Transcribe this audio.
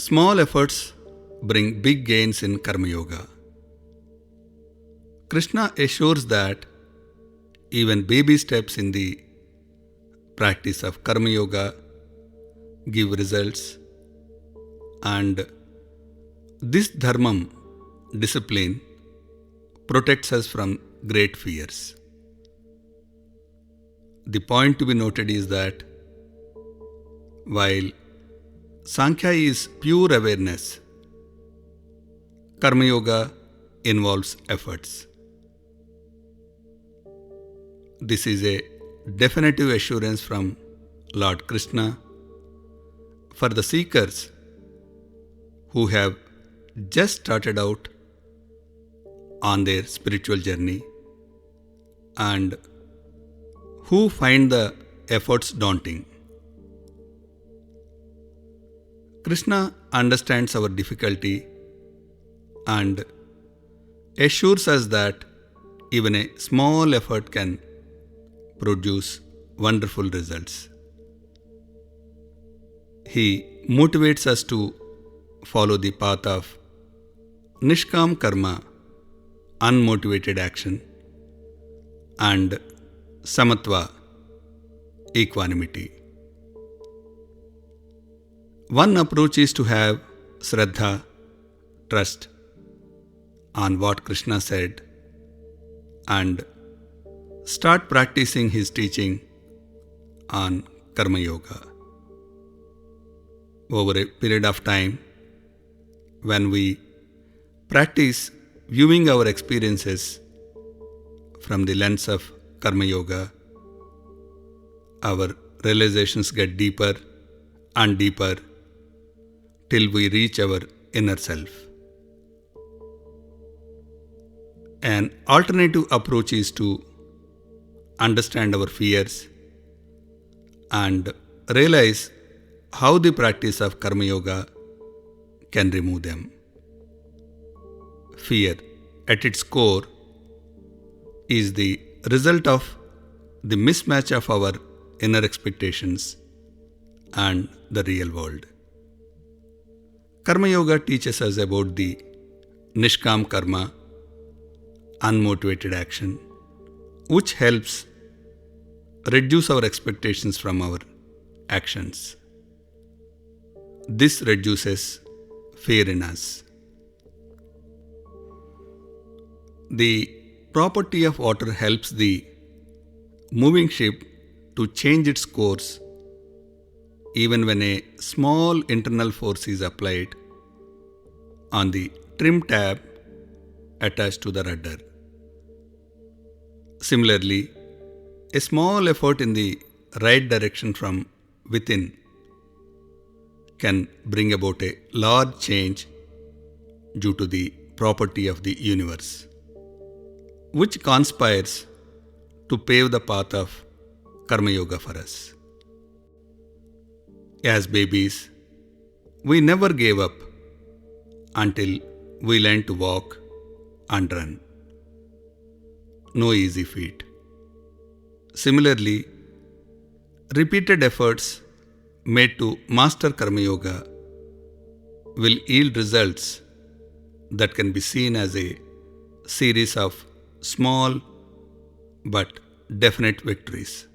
Small efforts bring big gains in Karma Yoga. Krishna assures that even baby steps in the practice of Karma Yoga give results, and this dharmam, discipline, protects us from great fears. The point to be noted is that while Sankhya is pure awareness, Karma Yoga involves efforts. This is a definitive assurance from Lord Krishna for the seekers who have just started out on their spiritual journey and who find the efforts daunting. Krishna understands our difficulty and assures us that even a small effort can produce wonderful results. He motivates us to follow the path of Nishkam Karma, unmotivated action, and Samatva, equanimity. One approach is to have Shraddha, trust on what Krishna said, and start practicing his teaching on Karma Yoga. Over a period of time, when we practice viewing our experiences from the lens of Karma Yoga, our realizations get deeper and deeper till we reach our inner self. An alternative approach is to understand our fears and realize how the practice of Karma Yoga can remove them. Fear, at its core, is the result of the mismatch of our inner expectations and the real world. Karma Yoga teaches us about the Nishkam Karma, unmotivated action, which helps reduce our expectations from our actions. This reduces fear in us. The property of water helps the moving ship to change its course even when a small internal force is applied on the trim tab attached to the rudder. Similarly, a small effort in the right direction from within can bring about a large change due to the property of the universe, which conspires to pave the path of Karma Yoga for us. As babies, we never gave up until we learned to walk and run. No easy feat. Similarly, repeated efforts made to master Karma Yoga will yield results that can be seen as a series of small but definite victories.